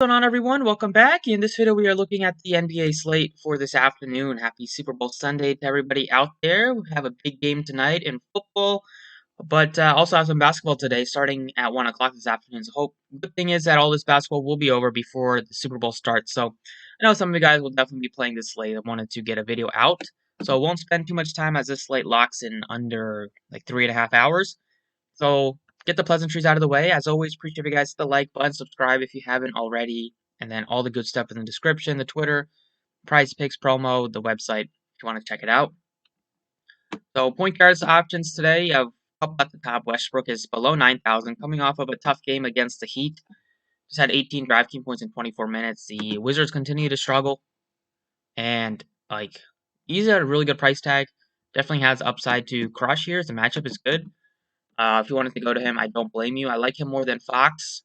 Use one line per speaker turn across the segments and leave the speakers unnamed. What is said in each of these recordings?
What's going on, everyone? Welcome back. In this video, we are looking at the NBA slate for this afternoon. Happy Super Bowl Sunday to everybody out there. We have a big game tonight in football, but also have some basketball today starting at 1 o'clock this afternoon. So, good thing is that all this basketball will be over before the Super Bowl starts. So, I know some of you guys will definitely be playing this slate. I wanted to get a video out. So, I won't spend too much time as this slate locks in under like 3.5 hours. So get the pleasantries out of the way. As always, appreciate you guys hit the like button, subscribe if you haven't already, and then all the good stuff in the description, the Twitter, prize picks, promo, the website if you want to check it out. So point guards options today. Up at the top, Westbrook is below 9,000, coming off of a tough game against the Heat. Just had 18 DraftKings points in 24 minutes. The Wizards continue to struggle, and he's at a really good price tag. Definitely has upside to crush here. The matchup is good. If you wanted to go to him, I don't blame you. I like him more than Fox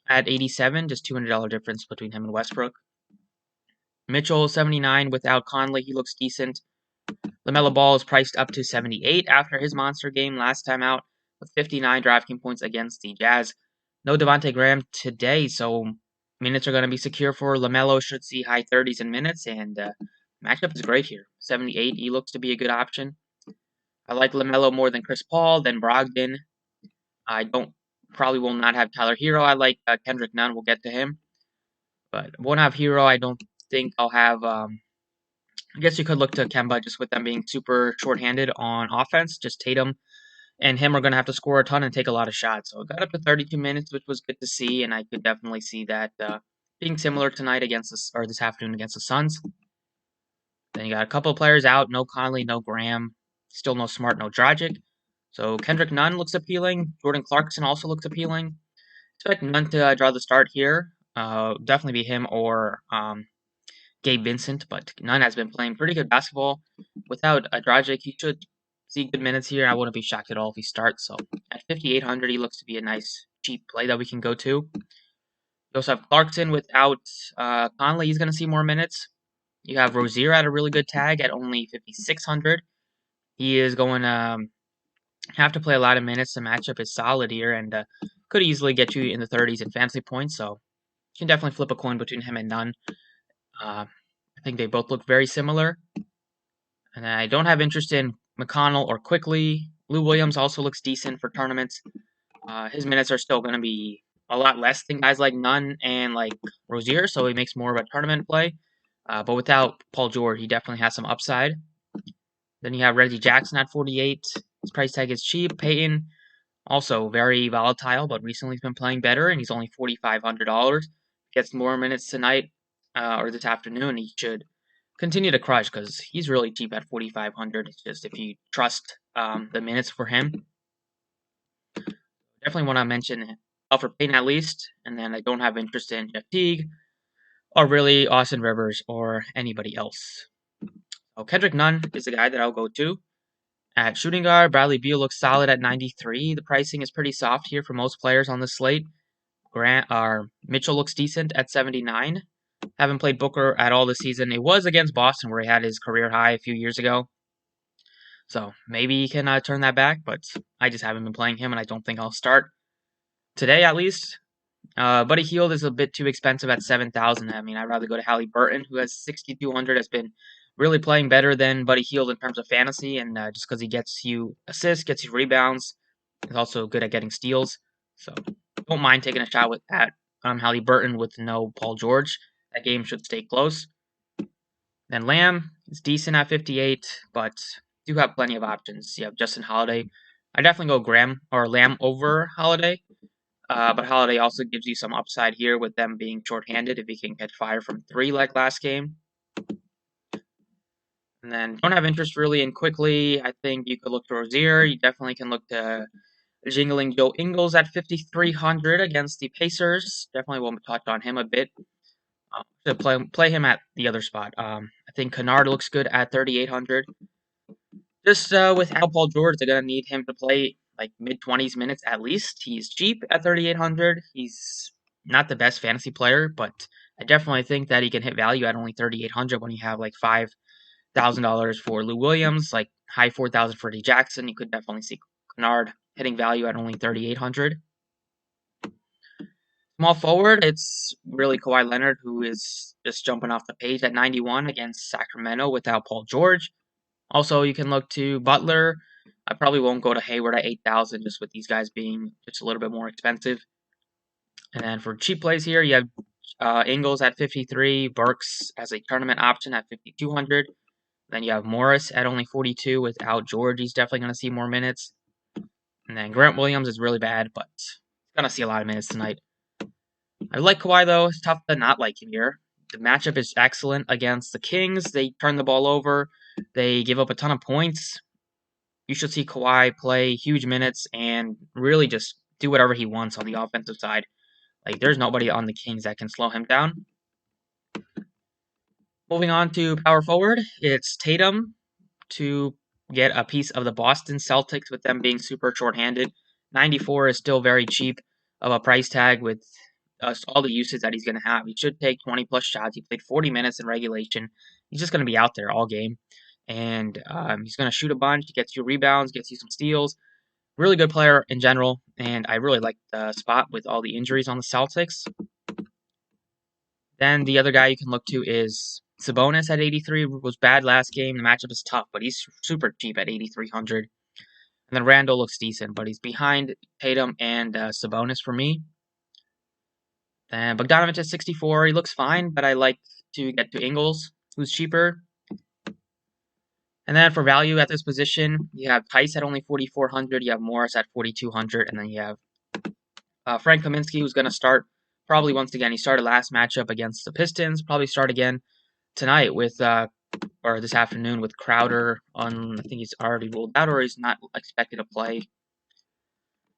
at 87, just $200 difference between him and Westbrook. Mitchell, 79 without Conley. He looks decent. LaMelo Ball is priced up to 78 after his monster game last time out with 59 DraftKings points against the Jazz. No Devontae Graham today, so minutes are going to be secure for LaMelo. Should see high 30s in minutes, and matchup is great here. 78, he looks to be a good option. I like LaMelo more than Chris Paul, then Brogdon. I probably will not have Tyler Hero. I like Kendrick Nunn. We'll get to him, but won't have Hero. I don't think I'll have. I guess you could look to Kemba just with them being super shorthanded on offense. Just Tatum and him are going to have to score a ton and take a lot of shots. So it got up to 32 minutes, which was good to see, and I could definitely see that being similar tonight this afternoon against the Suns. Then you got a couple of players out. No Conley, no Graham. Still no Smart, no Dragic. So Kendrick Nunn looks appealing. Jordan Clarkson also looks appealing. Expect Nunn to draw the start here. Definitely be him or Gabe Vincent, but Nunn has been playing pretty good basketball. Without Dragic, he should see good minutes here. I wouldn't be shocked at all if he starts. So at 5,800, he looks to be a nice, cheap play that we can go to. You also have Clarkson without Conley. He's going to see more minutes. You have Rozier at a really good tag at only 5,600. He is going to have to play a lot of minutes. The matchup is solid here and could easily get you in the 30s in fantasy points. So you can definitely flip a coin between him and Nunn. I think they both look very similar. And I don't have interest in McConnell or Quickly. Lou Williams also looks decent for tournaments. His minutes are still going to be a lot less than guys like Nunn and like Rozier, so he makes more of a tournament play. But without Paul George, he definitely has some upside. Then you have Reggie Jackson at 48. His price tag is cheap. Peyton, also very volatile, but recently he's been playing better, and he's only $4,500. Gets more minutes tonight or this afternoon. He should continue to crush because he's really cheap at 4,500. It's just if you trust the minutes for him. Definitely want to mention Alfred Payton at least, and then I don't have interest in Jeff Teague or really Austin Rivers or anybody else. So Kendrick Nunn is the guy that I'll go to. At shooting guard, Bradley Beal looks solid at 93. The pricing is pretty soft here for most players on the slate. Mitchell looks decent at 79. Haven't played Booker at all this season. It was against Boston where he had his career high a few years ago. So maybe he can turn that back, but I just haven't been playing him, and I don't think I'll start today at least. Buddy Hield is a bit too expensive at 7,000. I mean, I'd rather go to Halliburton, who has 6,200, has been really playing better than Buddy Hield in terms of fantasy, and just because he gets you assists, gets you rebounds, is also good at getting steals. So don't mind taking a shot at Halliburton with no Paul George. That game should stay close. Then Lamb is decent at 58, but do have plenty of options. You have Justin Holiday. I definitely go Graham or Lamb over Holiday. But Holiday also gives you some upside here with them being shorthanded if he can catch fire from 3 like last game. And then don't have interest really in Quickly. I think you could look to Rozier. You definitely can look to Jingling Joe Ingles at 5,300 against the Pacers. Definitely will touch on him a bit. To play him at the other spot. I think Kennard looks good at 3,800. Just without Paul George, they're going to need him to play like mid-20s minutes at least. He's cheap at 3,800. He's not the best fantasy player, but I definitely think that he can hit value at only 3,800 when you have like $5,000 for Lou Williams, like high 4,000 for D Jackson. You could definitely see Kennard hitting value at only 3,800. Small forward, it's really Kawhi Leonard, who is just jumping off the page at 91 against Sacramento without Paul George. Also, you can look to Butler. I probably won't go to Hayward at 8,000 just with these guys being just a little bit more expensive. And then for cheap plays here, you have Ingles at 53, Burks as a tournament option at 5,200. Then you have Morris at only 42 without George. He's definitely going to see more minutes. And then Grant Williams is really bad, but he's going to see a lot of minutes tonight. I like Kawhi, though. It's tough to not like him here. The matchup is excellent against the Kings. They turn the ball over. They give up a ton of points. You should see Kawhi play huge minutes and really just do whatever he wants on the offensive side. Like, there's nobody on the Kings that can slow him down. Moving on to power forward, it's Tatum to get a piece of the Boston Celtics with them being super shorthanded. 94 is still very cheap of a price tag with all the usage that he's going to have. He should take 20 plus shots. He played 40 minutes in regulation. He's just going to be out there all game. And he's going to shoot a bunch. He gets you rebounds, gets you some steals. Really good player in general. And I really like the spot with all the injuries on the Celtics. Then the other guy you can look to is Sabonis at 83. Was bad last game. The matchup is tough, but he's super cheap at 8,300. And then Randall looks decent, but he's behind Tatum and Sabonis for me. Then Bogdanovich at 64. He looks fine, but I like to get to Ingles, who's cheaper. And then for value at this position, you have Tice at only 4,400. You have Morris at 4,200. And then you have Frank Kaminsky, who's going to start probably once again. He started last matchup against the Pistons. Probably start again tonight with or this afternoon with Crowder on. I think he's already ruled out, or he's not expected to play.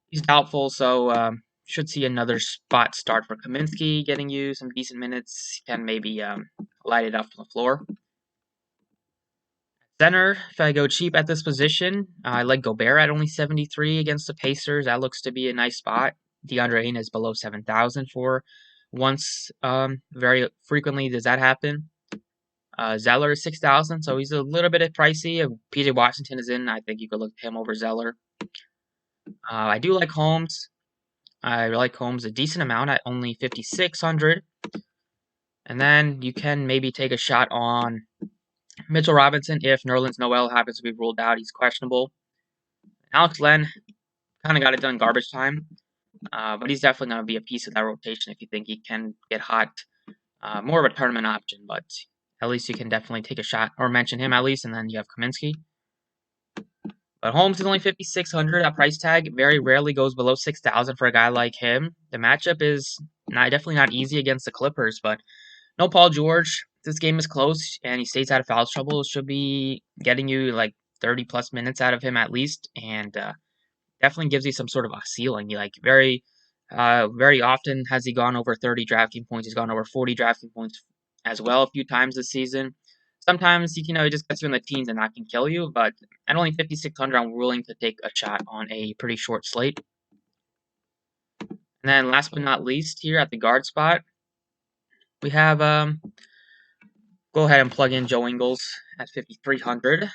He's doubtful, so should see another spot start for Kaminsky, getting you some decent minutes. Can maybe light it up from the floor. Center, if I go cheap at this position, I like Gobert at only 73 against the Pacers. That looks to be a nice spot. DeAndre Ayton is below 7,000 for once. Very frequently does that happen. Zeller is 6,000, so he's a little bit pricey. If PJ Washington is in, I think you could look at him over Zeller. I do like Holmes. I like Holmes a decent amount at only 5,600. And then you can maybe take a shot on Mitchell Robinson if Nerlens Noel happens to be ruled out. He's questionable. Alex Len kind of got it done garbage time, but he's definitely going to be a piece of that rotation if you think he can get hot. More of a tournament option, but at least you can definitely take a shot or mention him at least, and then you have Kaminsky. But Holmes is only 5,600. That price tag very rarely goes below 6,000 for a guy like him. The matchup is definitely not easy against the Clippers, but no Paul George. This game is close, and he stays out of foul trouble. Should be getting you like 30 plus minutes out of him at least, and definitely gives you some sort of a ceiling. Like very often has he gone over 30 drafting points. He's gone over 40 drafting points as well a few times this season. Sometimes he just gets you in the teens and that can kill you, but at only 5,600, I'm willing to take a shot on a pretty short slate. And then last but not least, here at the guard spot, we have go ahead and plug in Joe Ingles at 5,300.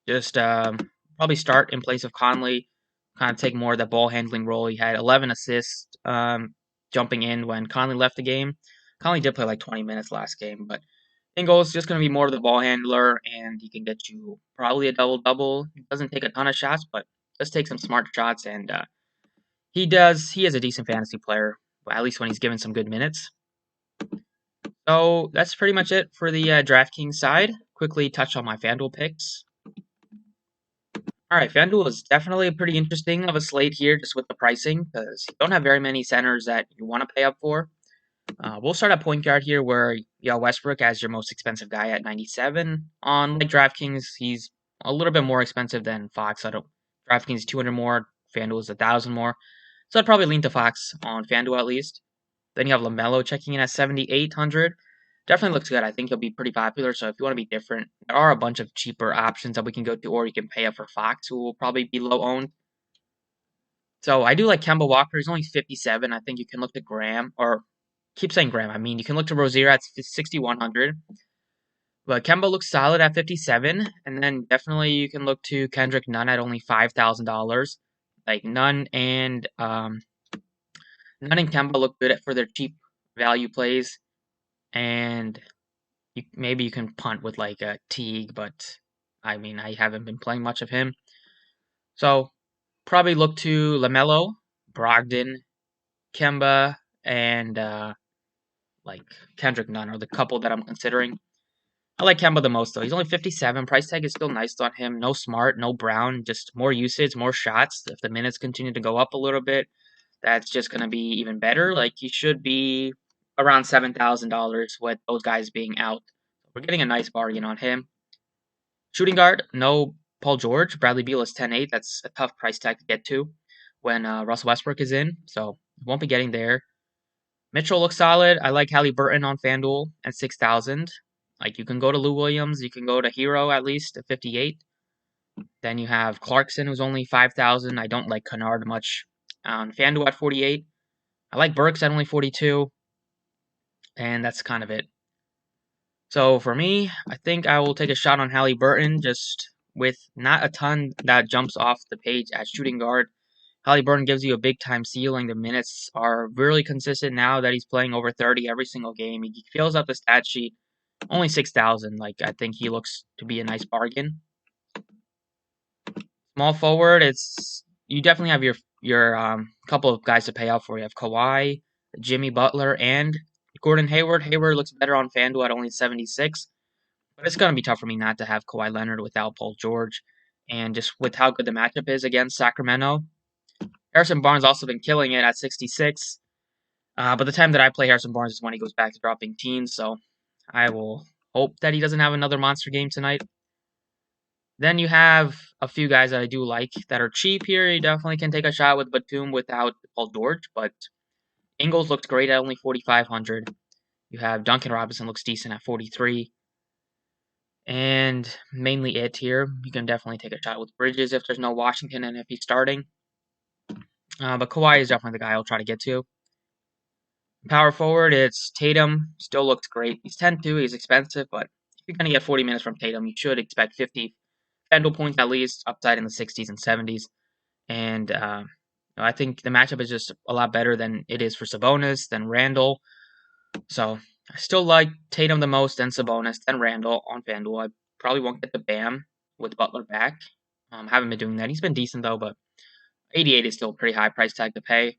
Just probably start in place of Conley, kind of take more of the ball handling role. He had 11 assists jumping in when Conley left the game. Conley did play like 20 minutes last game, but Ingles is just going to be more of the ball handler, and he can get you probably a double-double. He doesn't take a ton of shots, but does take some smart shots, and he is a decent fantasy player, at least when he's given some good minutes. So that's pretty much it for the DraftKings side. Quickly touch on my FanDuel picks. Alright, FanDuel is definitely pretty interesting of a slate here, just with the pricing, because you don't have very many centers that you want to pay up for. We'll start at point guard here, where you have Westbrook as your most expensive guy at 97. On like DraftKings, he's a little bit more expensive than Fox. DraftKings is 200 more, FanDuel is 1,000 more. So I'd probably lean to Fox on FanDuel at least. Then you have LaMelo checking in at 7,800. Definitely looks good. I think he'll be pretty popular. So if you want to be different, there are a bunch of cheaper options that we can go to, or you can pay up for Fox, who will probably be low owned. So I do like Kemba Walker. He's only 57. I think you can look to Graham, or keep saying Graham. I mean, you can look to Rozier at 6,100. But Kemba looks solid at 57. And then definitely you can look to Kendrick Nunn at only $5,000. Like Nunn and Nunn and Kemba look good for their cheap value plays, and maybe you can punt with like a Teague, but I mean I haven't been playing much of him, so probably look to LaMelo, Brogdon, Kemba, and like Kendrick Nunn are the couple that I'm considering. I like Kemba the most though. He's only 57. Price tag is still nice on him. No Smart, no Brown, just more usage, more shots. If the minutes continue to go up a little bit, that's just going to be even better. Like he should be around $7,000 with those guys being out. We're getting a nice bargain on him. Shooting guard, no Paul George. Bradley Beal is 10.8. That's a tough price tag to get to when Russell Westbrook is in, so won't be getting there. Mitchell looks solid. I like Halliburton on FanDuel at 6,000. Like you can go to Lou Williams, you can go to Hero at least at 58. Then you have Clarkson who's only 5,000. I don't like Kennard much on FanDuel at 48. I like Burks at only 42, and that's kind of it. So for me, I think I will take a shot on Halliburton just with not a ton that jumps off the page at shooting guard. Halliburton gives you a big time ceiling. The minutes are really consistent now that he's playing over 30 every single game. He fills up the stat sheet. Only 6,000. Like I think he looks to be a nice bargain. Small forward, it's you definitely have your couple of guys to pay out for. You have Kawhi, Jimmy Butler, and Gordon Hayward. Hayward looks better on FanDuel at only 76. But it's gonna be tough for me not to have Kawhi Leonard without Paul George. And just with how good the matchup is against Sacramento. Harrison Barnes also been killing it at 66. But the time that I play Harrison Barnes is when he goes back to dropping teams, so I will hope that he doesn't have another monster game tonight. Then you have a few guys that I do like that are cheap here. You definitely can take a shot with Batum without Paul George, but Ingles looks great at only 4,500. You have Duncan Robinson looks decent at 43. And mainly it here. You can definitely take a shot with Bridges if there's no Washington and if he's starting. But Kawhi is definitely the guy I'll try to get to. Power forward, it's Tatum. Still looks great. He's 10-2. He's expensive, but if you're going to get 40 minutes from Tatum, you should expect 50 FanDuel points at least, upside in the 60s and 70s. And I think the matchup is just a lot better than it is for Sabonis, than Randall. So I still like Tatum the most, then Sabonis, then Randall on FanDuel. I probably won't get the Bam with Butler back. Haven't been doing that. He's been decent though, but 88 is still a pretty high price tag to pay.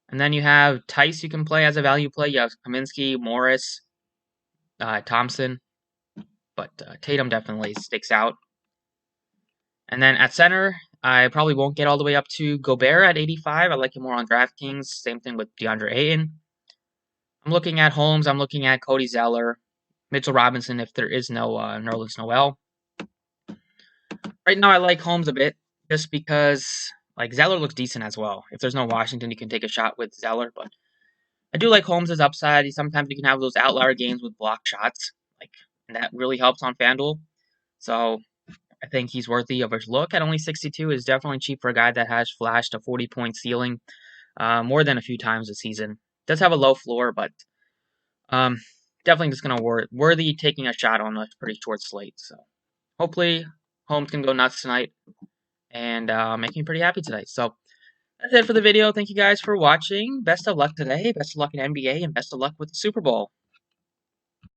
And then you have Tice you can play as a value play. You have Kaminsky, Morris, Thompson. But Tatum definitely sticks out. And then at center, I probably won't get all the way up to Gobert at 85. I like him more on DraftKings. Same thing with DeAndre Ayton. I'm looking at Holmes. I'm looking at Cody Zeller, Mitchell Robinson if there is no Nerlens Noel. Right now, I like Holmes a bit just because like Zeller looks decent as well. If there's no Washington, you can take a shot with Zeller. But I do like Holmes' upside. Sometimes you can have those outlier games with block shots, and that really helps on FanDuel. So I think he's worthy of a look at only 62 is definitely cheap for a guy that has flashed a 40-point ceiling more than a few times this season. Does have a low floor, but definitely just going to worthy taking a shot on a pretty short slate. So hopefully Holmes can go nuts tonight and make me pretty happy tonight. So that's it for the video. Thank you guys for watching. Best of luck today. Best of luck in NBA and best of luck with the Super Bowl.